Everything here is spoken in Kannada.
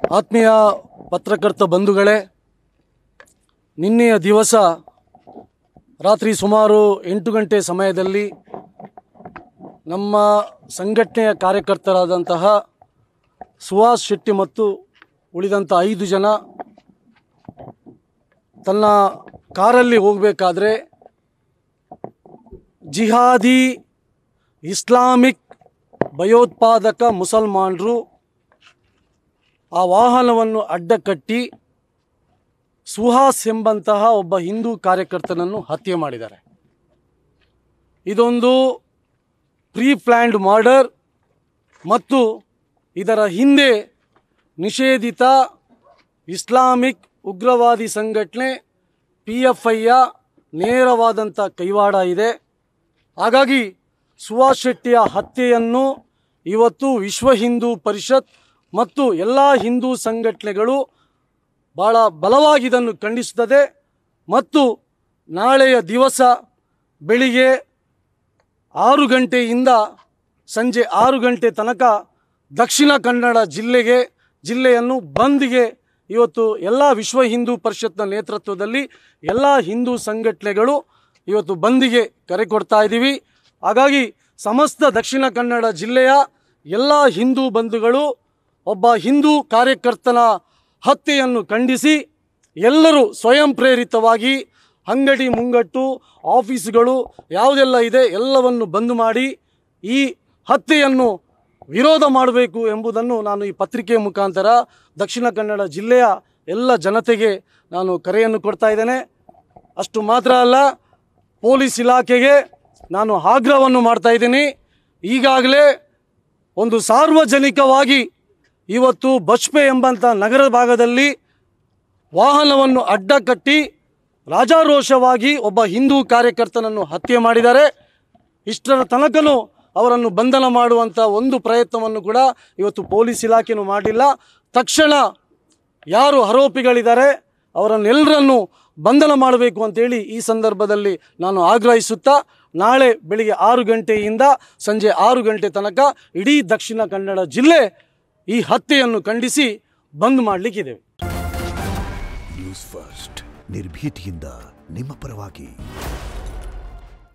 ಆತ್ಮೀಯ ಪತ್ರಕರ್ತ ಬಂಧುಗಳೇ, ನಿನ್ನೆಯ ದಿವಸ ರಾತ್ರಿ ಸುಮಾರು 8 ಗಂಟೆ ಸಮಯದಲ್ಲಿ ನಮ್ಮ ಸಂಘಟನೆಯ ಕಾರ್ಯಕರ್ತರಾದಂತಹ ಸುಹಾಸ್ ಶೆಟ್ಟಿ ಮತ್ತು ಉಳಿದಂಥ 5 ಜನ ತನ್ನ ಕಾರಲ್ಲಿ ಹೋಗಬೇಕಾದ್ರೆ ಜಿಹಾದಿ ಇಸ್ಲಾಮಿಕ್ ಭಯೋತ್ಪಾದಕ ಮುಸಲ್ಮಾನರು ಆ ವಾಹನವನ್ನು ಅಡ್ಡಕಟ್ಟಿ ಸುಹಾಸ್ ಎಂಬಂತಹ ಒಬ್ಬ ಹಿಂದೂ ಕಾರ್ಯಕರ್ತನನ್ನು ಹತ್ಯೆ ಮಾಡಿದ್ದಾರೆ. ಇದೊಂದು ಪ್ರೀ ಪ್ಲ್ಯಾಂಡ್ ಮರ್ಡರ್ ಮತ್ತು ಇದರ ಹಿಂದೆ ನಿಷೇಧಿತ ಇಸ್ಲಾಮಿಕ್ ಉಗ್ರವಾದಿ ಸಂಘಟನೆ PFIಯ ನೇರವಾದಂಥ ಕೈವಾಡ ಇದೆ. ಹಾಗಾಗಿ ಸುಹಾಸ್ ಶೆಟ್ಟಿಯ ಹತ್ಯೆಯನ್ನು ಇವತ್ತು ವಿಶ್ವ ಹಿಂದೂ ಪರಿಷತ್ ಮತ್ತು ಎಲ್ಲ ಹಿಂದೂ ಸಂಘಟನೆಗಳು ಭಾಳ ಬಲವಾಗಿ ಇದನ್ನು ಖಂಡಿಸುತ್ತದೆ. ಮತ್ತು ನಾಳೆಯ ದಿವಸ ಬೆಳಿಗ್ಗೆ 6 ಗಂಟೆಯಿಂದ ಸಂಜೆ 6 ಗಂಟೆ ತನಕ ದಕ್ಷಿಣ ಕನ್ನಡ ಜಿಲ್ಲೆಯನ್ನು ಬಂದ್ಗೆ ಇವತ್ತು ಎಲ್ಲ ವಿಶ್ವ ಹಿಂದೂ ಪರಿಷತ್ನ ನೇತೃತ್ವದಲ್ಲಿ ಎಲ್ಲ ಹಿಂದೂ ಸಂಘಟನೆಗಳು ಇವತ್ತು ಬಂದ್ಗೆ ಕರೆ ಕೊಡ್ತಾ ಇದ್ದೀವಿ. ಹಾಗಾಗಿ ಸಮಸ್ತ ದಕ್ಷಿಣ ಕನ್ನಡ ಜಿಲ್ಲೆಯ ಎಲ್ಲ ಹಿಂದೂ ಬಂಧುಗಳು ಒಬ್ಬ ಹಿಂದೂ ಕಾರ್ಯಕರ್ತನ ಹತ್ಯೆಯನ್ನು ಖಂಡಿಸಿ ಎಲ್ಲರೂ ಸ್ವಯಂ ಪ್ರೇರಿತವಾಗಿ ಅಂಗಡಿ ಮುಂಗಟ್ಟು ಆಫೀಸ್ಗಳು ಯಾವುದೆಲ್ಲ ಇದೆ ಎಲ್ಲವನ್ನು ಬಂದ್ ಮಾಡಿ ಈ ಹತ್ಯೆಯನ್ನು ವಿರೋಧ ಮಾಡಬೇಕು ಎಂಬುದನ್ನು ನಾನು ಈ ಪತ್ರಿಕೆ ಮುಖಾಂತರ ದಕ್ಷಿಣ ಕನ್ನಡ ಜಿಲ್ಲೆಯ ಎಲ್ಲ ಜನತೆಗೆ ನಾನು ಕರೆಯನ್ನು ಕೊಡ್ತಾ ಇದ್ದೇನೆ. ಅಷ್ಟು ಮಾತ್ರ ಅಲ್ಲ, ಪೊಲೀಸ್ ಇಲಾಖೆಗೆ ನಾನು ಆಗ್ರಹವನ್ನು ಮಾಡ್ತಾ ಇದ್ದೀನಿ. ಈಗಾಗಲೇ ಒಂದು ಸಾರ್ವಜನಿಕವಾಗಿ ಇವತ್ತು ಬಜ್ಪೆ ಎಂಬಂಥ ನಗರ ಭಾಗದಲ್ಲಿ ವಾಹನವನ್ನು ಅಡ್ಡಕಟ್ಟಿ ರಾಜಾರೋಷವಾಗಿ ಒಬ್ಬ ಹಿಂದೂ ಕಾರ್ಯಕರ್ತನನ್ನು ಹತ್ಯೆ ಮಾಡಿದ್ದಾರೆ. ಇಷ್ಟರ ತನಕನೂ ಅವರನ್ನು ಬಂಧನ ಮಾಡುವಂಥ ಒಂದು ಪ್ರಯತ್ನವನ್ನು ಕೂಡ ಇವತ್ತು ಪೊಲೀಸ್ ಇಲಾಖೆಯೂ ಮಾಡಿಲ್ಲ. ತಕ್ಷಣ ಯಾರು ಆರೋಪಿಗಳಿದ್ದಾರೆ ಅವರನ್ನೆಲ್ಲರನ್ನು ಬಂಧನ ಮಾಡಬೇಕು ಅಂತೇಳಿ ಈ ಸಂದರ್ಭದಲ್ಲಿ ನಾನು ಆಗ್ರಹಿಸುತ್ತಾ ನಾಳೆ ಬೆಳಿಗ್ಗೆ 6 ಗಂಟೆಯಿಂದ ಸಂಜೆ 6 ಗಂಟೆ ತನಕ ಇಡೀ ದಕ್ಷಿಣ ಕನ್ನಡ ಜಿಲ್ಲೆ ಈ ಹತ್ಯೆಯನ್ನು ಖಂಡಿಸಿ ಬಂದ್ ಮಾಡಲಿಕ್ಕಿದ್ದೇವೆ. ನ್ಯೂಸ್ ಫಸ್ಟ್, ನಿರ್ಭೀತಿಯಿಂದ ನಿಮ್ಮ ಪರವಾಗಿ.